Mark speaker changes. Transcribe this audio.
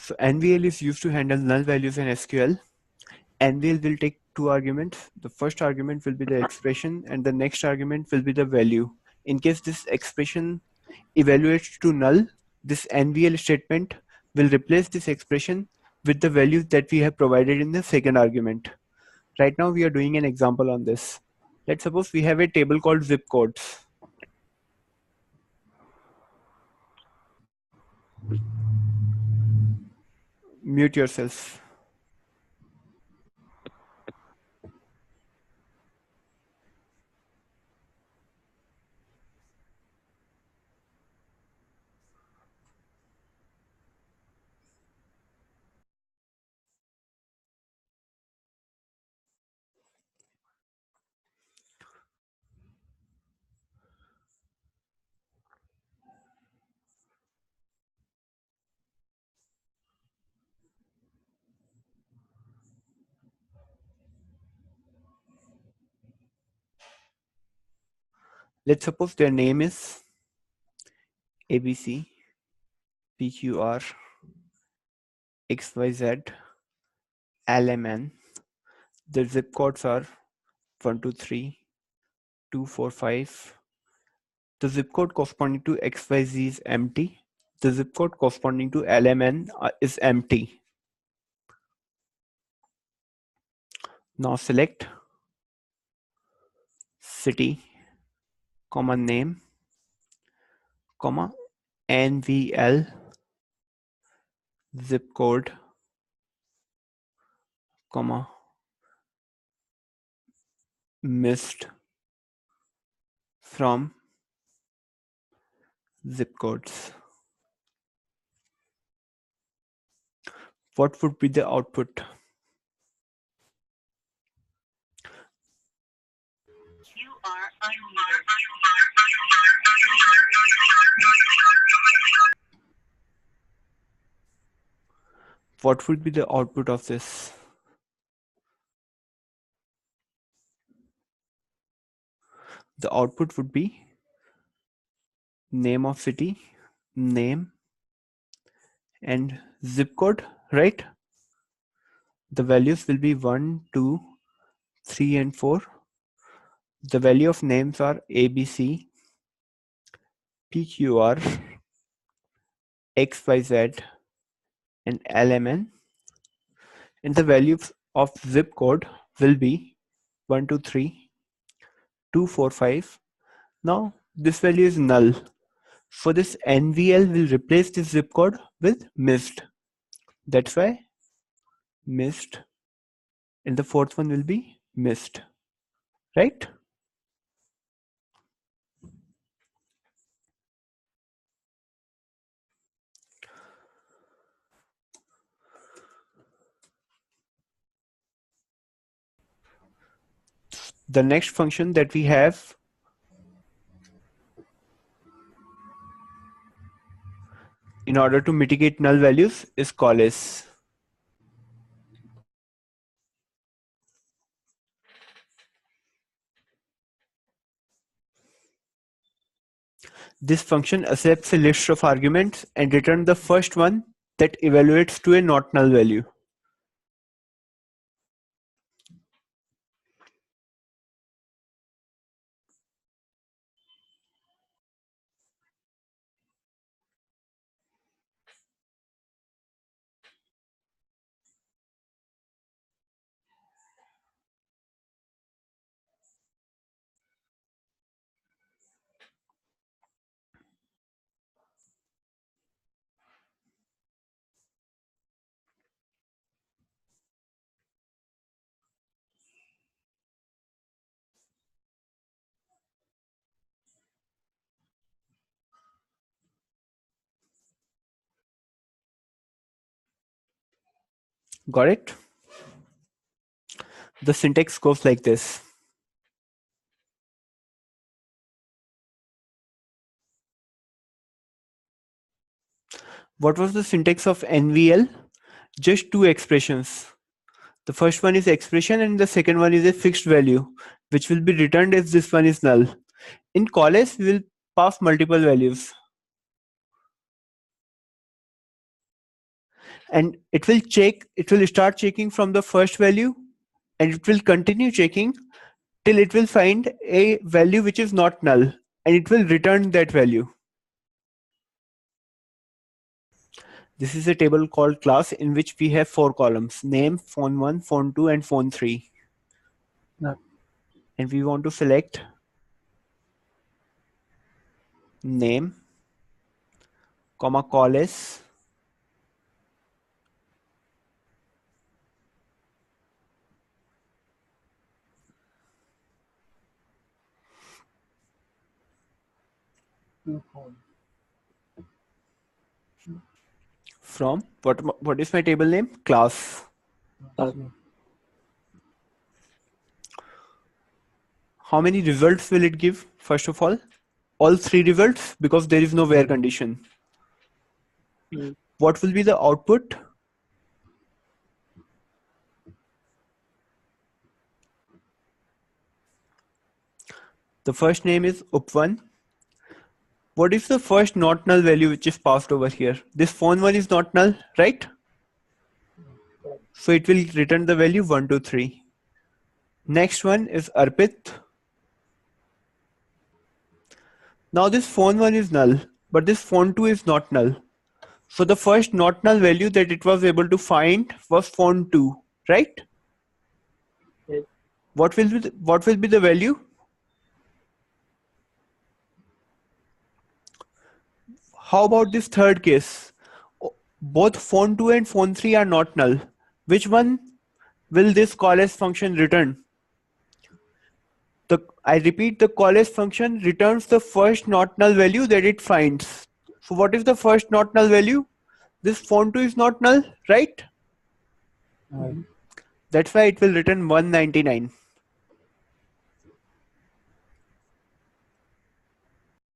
Speaker 1: So NVL is used to handle null values in SQL. NVL will take two arguments. The first argument will be the expression and the next argument will be the value. In case this expression evaluates to null, this NVL statement will replace this expression with the value that we have provided in the second argument. Right now we are doing an example on this. Let's suppose we have a table called zip codes. Mute yourself. Let's suppose their name is ABC, PQR, XYZ, LMN. The zip codes are 123, 245. The zip code corresponding to XYZ is empty. The zip code corresponding to LMN is empty. Now select city, comma name, comma NVL, zip code, comma missed from zip codes. What would be the output?
Speaker 2: You are unmuted.
Speaker 1: What would be the output of this? The output would be name of city, name, and zip code, right? The values will be 1, 2, 3, and 4. The value of names are ABC, PQR, XYZ, and LMN. And the values of zip code will be 1, 2, 3, 2, 4, 5. Now this value is null. For this NVL will replace this zip code with missed. That's why missed. And the fourth one will be missed, right? The next function that we have in order to mitigate null values is coalesce. This function accepts a list of arguments and returns the first one that evaluates to a not null value. Got it? The syntax goes like this. What was the syntax of NVL? Just two expressions. The first one is expression and the second one is a fixed value, which will be returned if this one is null. In coalesce, we will pass multiple values. and it will start checking from the first value, and it will continue checking till it will find a value which is not null, and it will return that value. This is a table called class in which we have 4 columns: name, phone1, phone2, and phone3.
Speaker 3: Yeah.
Speaker 1: And we want to select name, comma coalesce, from what is my table name? Class. How many results will it give? First of all 3 results, because there is no where condition. What will be the output? The first name is up1. What is the first not null value which is passed over here? This phone1 is not null, right? So it will return the value 1, 2, 3. Next one is Arpit. Now this phone1 is null, but this phone2 is not null. So the first not null value that it was able to find was phone2, right?
Speaker 3: Yes.
Speaker 1: What will be the value? How about this third case? Both phone2 and phone3 are not null. Which one will this coalesce function return? I repeat, the coalesce function returns the first not null value that it finds. So what is the first not null value? This phone2 is not null, right? That's why it will return 199.